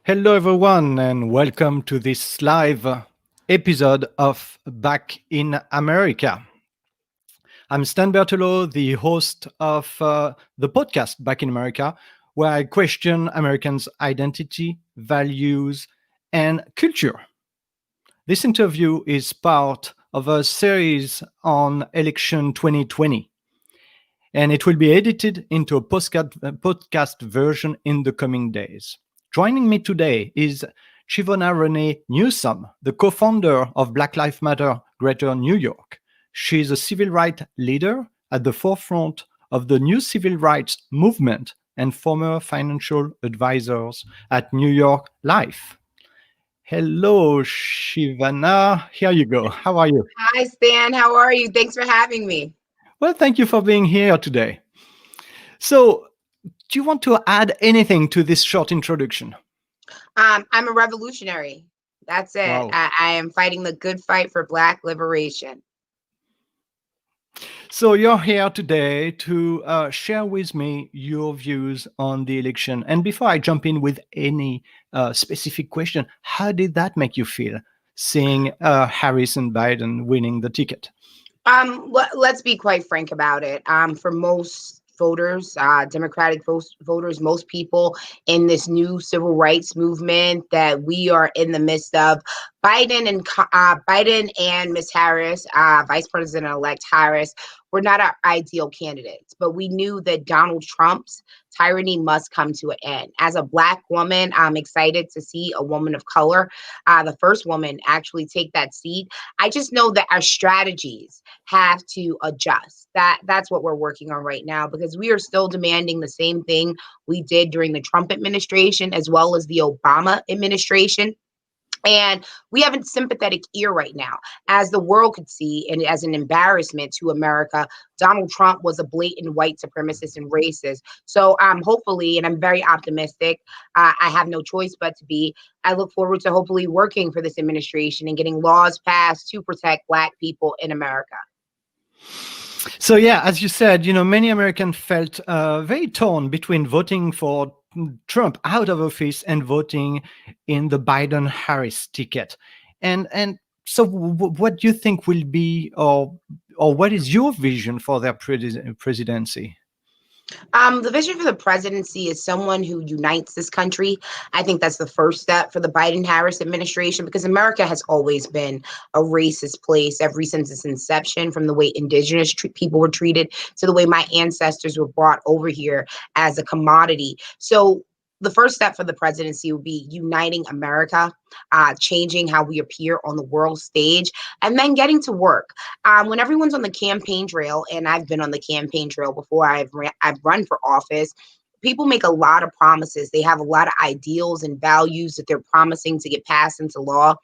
Hello, everyone, and welcome to this live episode of Back in America. I'm Stan Bertolo, the host of the podcast Back in America, where I question Americans' identity, values, and culture. This interview is part of a series on election 2020, and it will be edited into a podcast version in the coming days. Joining me today is Chivona Renee Newsome, the co-founder of Black Lives Matter Greater New York. She is a civil rights leader at the forefront of the new civil rights movement and former financial advisors at New York Life. Hello, Shivana. Here you go. How are you? Hi, Stan. How are you? Thanks for having me. Well, thank you for being here today. So, do you want to add anything to this short introduction? I'm a revolutionary. That's it. Wow. I am fighting the good fight for Black liberation. So you're here today to share with me your views on the election. And before I jump in with any specific question, how did that make you feel seeing Harris and Biden winning the ticket? Let's be quite frank about it. For most voters, Democratic voters, most people in this new civil rights movement that we are in the midst of, Biden and Miss Harris, Vice President-elect Harris, were not our ideal candidates, but we knew that Donald Trump's tyranny must come to an end. As a Black woman, I'm excited to see a woman of color, the first woman, actually take that seat. I just know that our strategies have to adjust. That's what we're working on right now, because we are still demanding the same thing we did during the Trump administration as well as the Obama administration. And we have a sympathetic ear right now. As the world could see, and as an embarrassment to America, Donald Trump was a blatant white supremacist and racist. So hopefully, and I'm very optimistic, I have no choice but to be. I look forward to hopefully working for this administration and getting laws passed to protect Black people in America. So yeah, as you said, many Americans felt very torn between voting for Trump out of office and voting in the Biden-Harris ticket. And so, what do you think will be, or what is your vision for their presidency? The vision for the presidency is someone who unites this country. I think that's the first step for the Biden-Harris administration, because America has always been a racist place ever since its inception, from the way indigenous people were treated to the way my ancestors were brought over here as a commodity. So the first step for the presidency would be uniting America, changing how we appear on the world stage, and then getting to work. When everyone's on the campaign trail, and I've been on the campaign trail before I've run for office, people make a lot of promises. They have a lot of ideals and values that they're promising to get passed into law.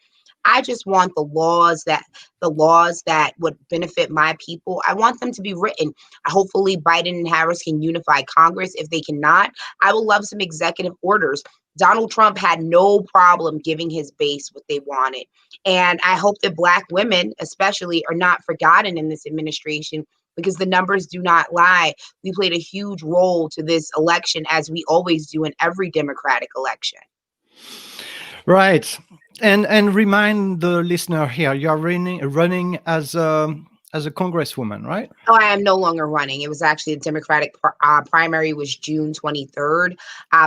I just want the laws that would benefit my people. I want them to be written. Hopefully Biden and Harris can unify Congress. If they cannot, I would love some executive orders. Donald Trump had no problem giving his base what they wanted. And I hope that Black women, especially, are not forgotten in this administration, because the numbers do not lie. We played a huge role to this election, as we always do in every Democratic election. Right. And remind the listener here, you are running as a congresswoman, right? No, I am no longer running. It was actually the Democratic primary was June 23rd.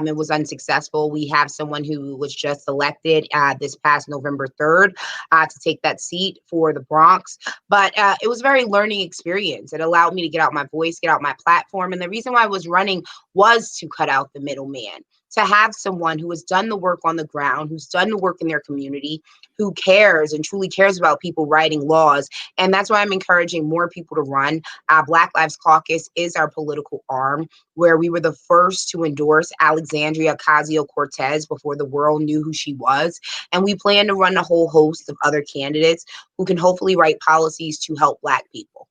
It was unsuccessful. We have someone who was just elected this past November 3rd to take that seat for the Bronx. But it was a very learning experience. It allowed me to get out my voice, get out my platform. And the reason why I was running was to cut out the middleman, to have someone who has done the work on the ground, who's done the work in their community, who cares and truly cares about people writing laws. And that's why I'm encouraging more people to run. Black Lives Caucus is our political arm, where we were the first to endorse Alexandria Ocasio-Cortez before the world knew who she was. And we plan to run a whole host of other candidates who can hopefully write policies to help Black people.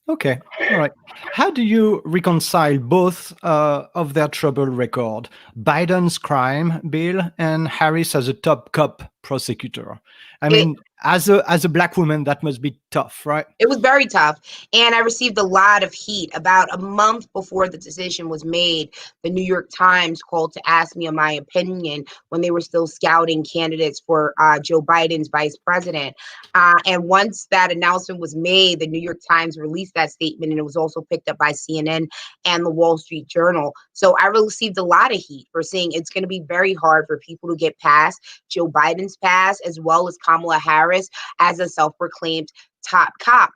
Okay, all right. How do you reconcile both of their troubled record, Biden's crime bill and Harris as a top cop prosecutor? I It, mean, As a black woman, that must be tough, right? It was very tough. And I received a lot of heat. About a month before the decision was made, the New York Times called to ask me on my opinion when they were still scouting candidates for Joe Biden's vice president. And once that announcement was made, the New York Times released that statement, and it was also picked up by CNN and the Wall Street Journal. So I received a lot of heat for saying it's going to be very hard for people to get past Joe Biden's pass, as well as Kamala Harris as a self-proclaimed top cop.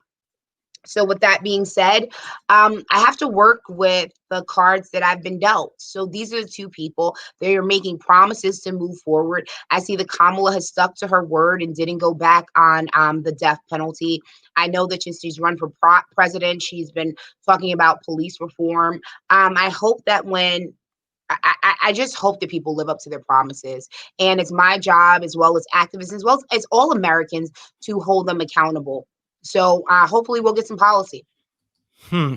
So with that being said, I have to work with the cards that I've been dealt. So these are the two people. They are making promises to move forward. I see that Kamala has stuck to her word and didn't go back on the death penalty. I know that since she's run for president, she's been talking about police reform. I hope that when I just hope that people live up to their promises. And it's my job, as well as activists, as well as all Americans, to hold them accountable. So hopefully we'll get some policy. Hmm.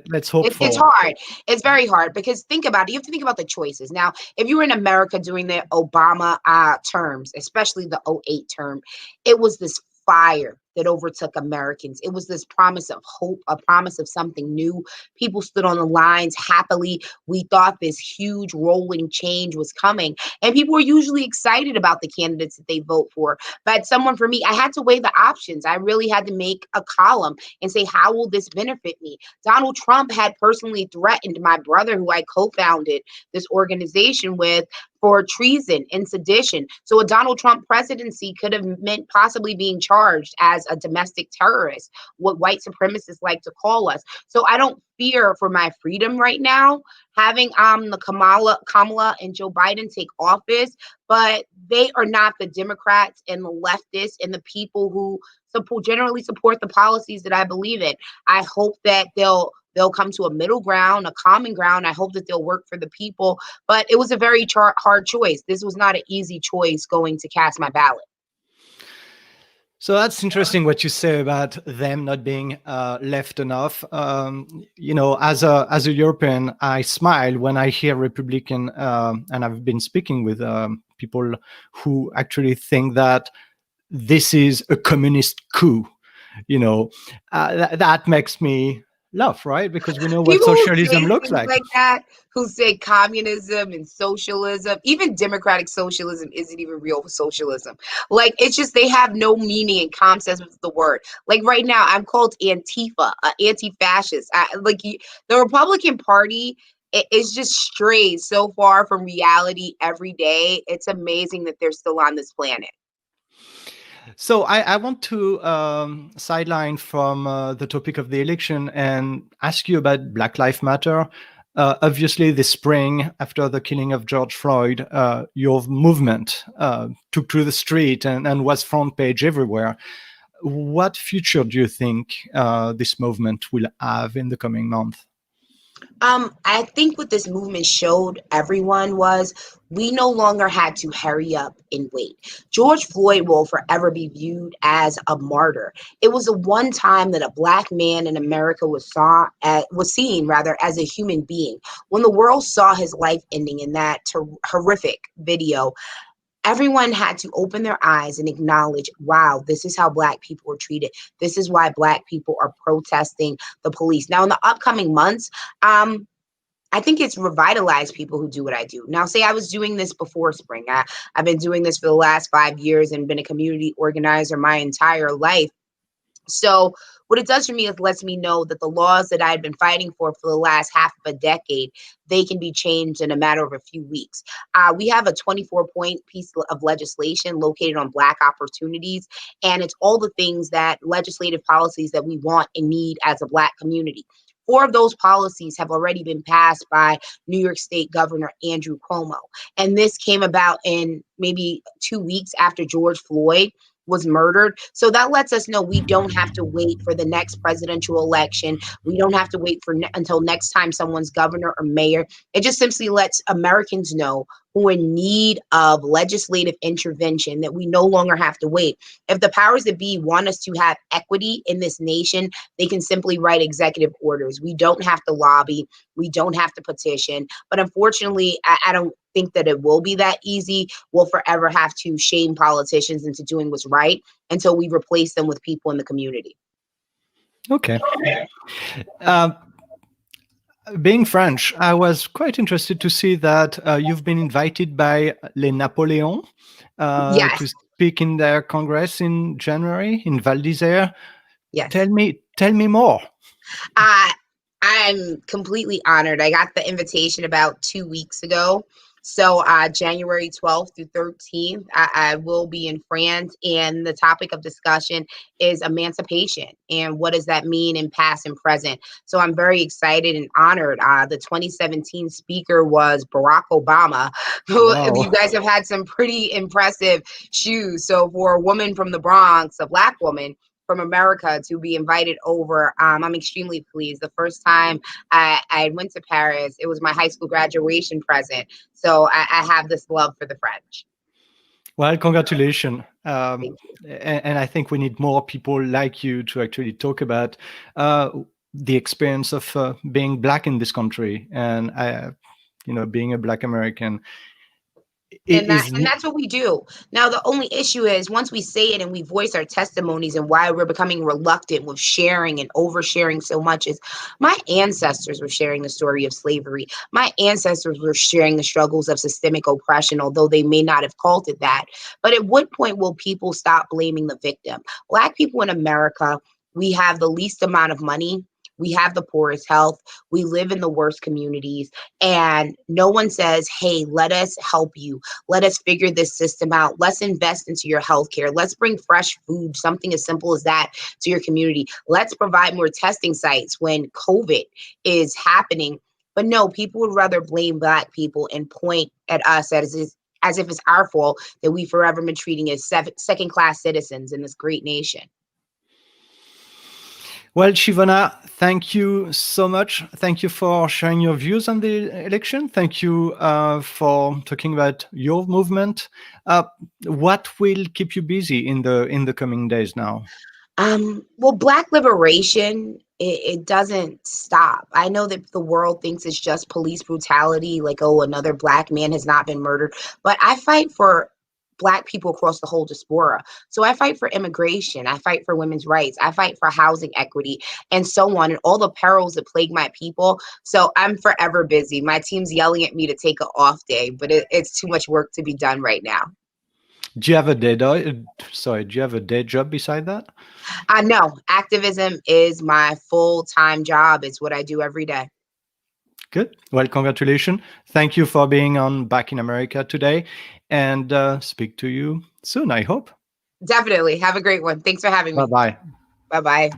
Let's hope It's for. hard. It's very hard because think about it. You have to think about the choices. Now, if you were in America during the Obama terms, especially the '08 term, it was this fire that overtook Americans. It was this promise of hope, a promise of something new. People stood on the lines happily. We thought this huge rolling change was coming. And people were usually excited about the candidates that they vote for. But someone for me, I had to weigh the options. I really had to make a column and say, how will this benefit me? Donald Trump had personally threatened my brother, who I co-founded this organization with, for treason and sedition. So a Donald Trump presidency could have meant possibly being charged as a domestic terrorist, what white supremacists like to call us. So I don't fear for my freedom right now, having the Kamala and Joe Biden take office, but they are not the Democrats and the leftists and the people who generally support the policies that I believe in. I hope that they'll come to a middle ground, a common ground. I hope that they'll work for the people. But it was a very hard choice. This was not an easy choice going to cast my ballot. So that's interesting what you say about them not being left enough. As a European, I smile when I hear Republican, and I've been speaking with people who actually think that this is a communist coup. That makes me laugh, right? Because we know what People who say socialism looks things like. like that, who say communism and socialism, even democratic socialism isn't even real socialism. Like, it's just they have no meaning and concept of the word. Like right now, I'm called Antifa, anti-fascist. The Republican Party is just strays so far from reality every day. It's amazing that they're still on this planet. So I want to sideline from the topic of the election and ask you about Black Lives Matter. Obviously, this spring, after the killing of George Floyd, your movement took to the street and was front page everywhere. What future do you think this movement will have in the coming month? I think what this movement showed everyone was we no longer had to hurry up and wait. George Floyd will forever be viewed as a martyr. It was the one time that a black man in America was seen rather as a human being. When the world saw his life ending in that horrific video, everyone had to open their eyes and acknowledge, wow, this is how black people are treated. This is why black people are protesting the police. Now, in the upcoming months, I think it's revitalized people who do what I do. Now, say I was doing this before spring. I've been doing this for the last 5 years and been a community organizer my entire life. So what it does for me is lets me know that the laws that I've been fighting for the last half of a decade, they can be changed in a matter of a few weeks. We have a 24-point piece of legislation located on Black opportunities, and it's all the things that legislative policies that we want and need as a Black community. 4 of those policies have already been passed by New York State Governor Andrew Cuomo. And this came about in maybe 2 weeks after George Floyd was murdered. So that lets us know we don't have to wait for the next presidential election. We don't have to wait for until next time someone's governor or mayor. It just simply lets Americans know who are in need of legislative intervention, that we no longer have to wait. If the powers that be want us to have equity in this nation, they can simply write executive orders. We don't have to lobby. We don't have to petition. But unfortunately, I don't think that it will be that easy. We'll forever have to shame politicians into doing what's right until we replace them with people in the community. Okay. Uh, Being French, I was quite interested to see that you've been invited by Les Napoléons Yes, to speak in their Congress in January in Val d'Isère. yes. Tell me more. I I'm completely honored. I got the invitation about 2 weeks ago. So January 12th through 13th, I will be in France, and the topic of discussion is emancipation and what does that mean in past and present. So I'm very excited and honored. The 2017 speaker was Barack Obama, who you Wow. guys have had some pretty impressive shoes. So for a woman from the Bronx, a Black woman from America, to be invited over. I'm extremely pleased. The first time I went to Paris, it was my high school graduation present. So I have this love for the French. Well, congratulations. Thank you. And I think we need more people like you to actually talk about uh, the experience of being Black in this country. And, being a Black American And that is. and that's what we do. Now the only issue is once we say it and we voice our testimonies and why we're becoming reluctant with sharing and oversharing so much is my ancestors were sharing the story of slavery. My ancestors were sharing the struggles of systemic oppression, although they may not have called it that. But at what point will people stop blaming the victim? Black people in America, we have the least amount of money. We have the poorest health. We live in the worst communities. And no one says, hey, let us help you. Let us figure this system out. Let's invest into your healthcare. Let's bring fresh food, something as simple as that, to your community. Let's provide more testing sites when COVID is happening. But no, people would rather blame Black people and point at us as if it's our fault that we forever been treating as second-class citizens in this great nation. Well, Chivona, thank you so much. Thank you for sharing your views on the election. Thank you for talking about your movement. Uh, what will keep you busy in the coming days now? Well, Black liberation, it doesn't stop. I know that the world thinks it's just police brutality, like, oh, another Black man has not been murdered. But I fight for Black people across the whole diaspora. So I fight for immigration. I fight for women's rights. I fight for housing equity and so on, and all the perils that plague my people. So I'm forever busy. My team's yelling at me to take an off day, but it's too much work to be done right now. Do you have a day Sorry, do you have a day job beside that? I know activism is my full-time job. It's what I do every day. Good. Well, congratulations. Thank you for being on Back in America today, and speak to you soon, I hope. Definitely. Have a great one. Thanks for having Bye me. bye. Bye bye.